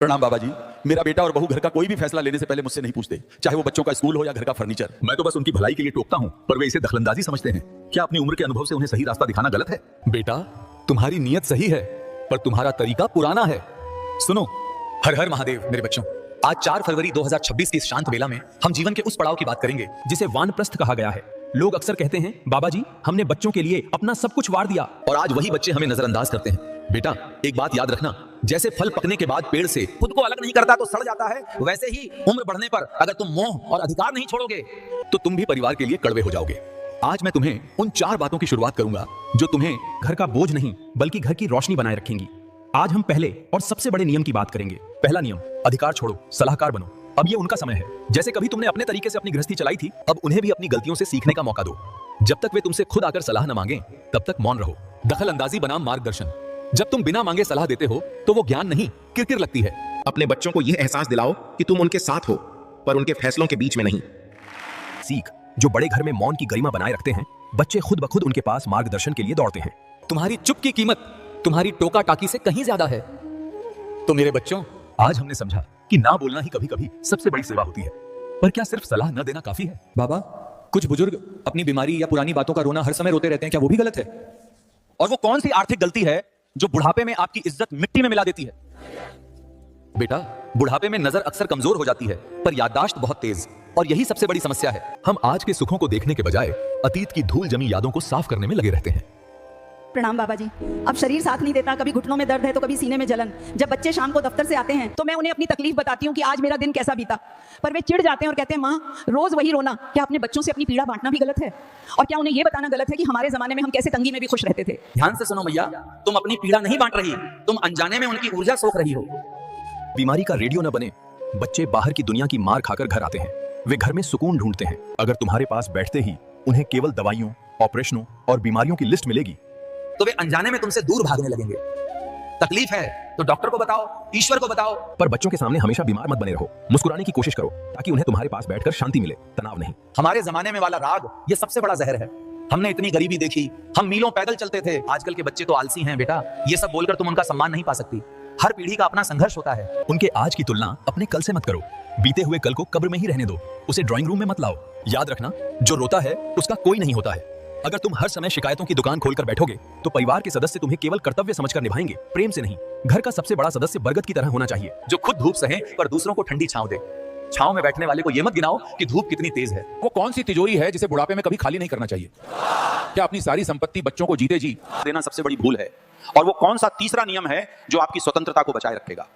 प्रणाम बाबा जी। मेरा बेटा और बहू घर का कोई भी फैसला लेने से पहले मुझसे नहीं पूछते, चाहे वो बच्चों का स्कूल हो या घर का फर्नीचर। मैं तो बस उनकी भलाई के लिए टोकता हूँ, पर वे इसे दखलंदाजी समझते हैं। क्या अपनी उम्र के अनुभव से उन्हें सही रास्ता दिखाना गलत है? बेटा, तुम्हारी नीयत सही है, पर तुम्हारा तरीका पुराना है। सुनो, हर हर महादेव मेरे बच्चों। आज 4 फरवरी 2026 की इस शांत बेला में हम जीवन के उस पड़ाव की बात करेंगे जिसे वानप्रस्थ कहा गया है। लोग अक्सर कहते हैं, बाबा जी हमने बच्चों के लिए अपना सब कुछ वार दिया, और आज वही बच्चे हमें नजरअंदाज करते हैं। बेटा, एक बात याद रखना, जैसे फल पकने के बाद पेड़ से खुद को अलग नहीं करता तो सड़ जाता है, वैसे ही उम्र बढ़ने पर अगर तुम मोह और अधिकार नहीं छोड़ोगे तो तुम भी परिवार के लिए कड़वे हो जाओगे। आज मैं तुम्हें उन 4 बातों की शुरुआत करूंगा जो तुम्हें घर का बोझ नहीं बल्कि घर की रोशनी बनाए रखेंगी। आज हम पहले और सबसे बड़े नियम की बात करेंगे। पहला नियम, अधिकार छोड़ो, सलाहकार बनो। अब ये उनका समय है। जैसे कभी तुमने अपने तरीके से अपनी गृहस्थी चलाई थी, अब उन्हें भी अपनी गलतियों से सीखने का मौका दो। जब तक वे तुमसे खुद आकर सलाह न मांगे तब तक मौन रहो। दखल अंदाजी बनाम मार्गदर्शन। जब तुम बिना मांगे सलाह देते हो तो वो ज्ञान नहीं, किरकिर लगती है। अपने बच्चों को यह एहसास दिलाओ कि तुम उनके साथ हो, पर उनके फैसलों के बीच में नहीं। सीख, जो बड़े घर में मौन की गरिमा बनाए रखते हैं, बच्चे खुद ब खुद उनके पास मार्गदर्शन के लिए दौड़ते हैं। तुम्हारी चुप की कीमत तुम्हारी टोका टाकी से कहीं ज्यादा है। तो मेरे बच्चों, आज हमने समझा कि ना बोलना ही कभी कभी सबसे बड़ी सेवा होती है। पर क्या सिर्फ सलाह न देना काफी है? बाबा, कुछ बुजुर्ग अपनी बीमारी या पुरानी बातों का रोना हर समय रोते रहते हैं, क्या वो भी गलत है? और वो कौन सी आर्थिक गलती है जो बुढ़ापे में आपकी इज्जत मिट्टी में मिला देती है? बेटा, बुढ़ापे में नजर अक्सर कमजोर हो जाती है, पर याददाश्त बहुत तेज, और यही सबसे बड़ी समस्या है। हम आज के सुखों को देखने के बजाय अतीत की धूल जमी यादों को साफ करने में लगे रहते हैं। प्रणाम बाबा जी। अब शरीर साथ नहीं देता, कभी घुटनों में दर्द है तो कभी सीने में जलन। जब बच्चे शाम को दफ्तर से आते हैं तो मैं उन्हें अपनी तकलीफ बताती हूँ कि आज मेरा दिन कैसा बीता, पर वे चिढ़ जाते हैं और कहते हैं, माँ रोज वही रोना। क्या अपने बच्चों से अपनी पीड़ा बांटना भी गलत है? और क्या उन्हें यह बताना गलत है कि हमारे जमाने में हम कैसे तंगी में भी खुश रहते थे? ध्यान से सुनो भैया, तुम अपनी पीड़ा नहीं बांट रही, तुम अनजाने में उनकी ऊर्जा सोख रही हो। बीमारी का रेडियो न बने। बच्चे बाहर की दुनिया की मार खाकर घर आते हैं, वे घर में सुकून ढूंढते हैं। अगर तुम्हारे पास बैठते ही उन्हें केवल दवाइयों, ऑपरेशनों और बीमारियों की लिस्ट मिलेगी तो वे अनजाने में तुमसे दूर भागने लगेंगे। तकलीफ है तो डॉक्टर को बताओ, ईश्वर को बताओ। पर बच्चों के सामने हमेशा बीमार मत बने रहो। मुस्कुराने की कोशिश करो ताकि उन्हें तुम्हारे पास बैठकर शांति मिले, तनाव नहीं। हमारे जमाने में वाला राग ये सबसे बड़ा जहर है। हमने इतनी गरीबी देखी, हम मीलों पैदल चलते थे। आजकल के बच्चे तो आलसी हैं बेटा। ये सब बोलकर तुम उनका सम्मान नहीं पा सकती। हर पीढ़ी का अपना संघर्ष होता है। उनके आज की तुलना अपने कल से मत करो। बीते हुए कल को कब्र में ही रहने दो, उसे ड्राइंग रूम में मत लाओ। याद रखना, जो रोता है उसका कोई नहीं होता है। अगर तुम हर समय शिकायतों की दुकान खोलकर बैठोगे तो परिवार के सदस्य तुम्हें केवल कर्तव्य समझकर निभाएंगे, प्रेम से नहीं। घर का सबसे बड़ा सदस्य बरगद की तरह होना चाहिए, जो खुद धूप सहे पर दूसरों को ठंडी छांव दे। छांव में बैठने वाले को यह मत गिनाओ कि धूप कितनी तेज है। वो कौन सी तिजोरी है जिसे बुढ़ापे में कभी खाली नहीं करना चाहिए? क्या अपनी सारी संपत्ति बच्चों को जीते जी देना सबसे बड़ी भूल है? और वो कौन सा तीसरा नियम है जो आपकी स्वतंत्रता को बचाए रखेगा?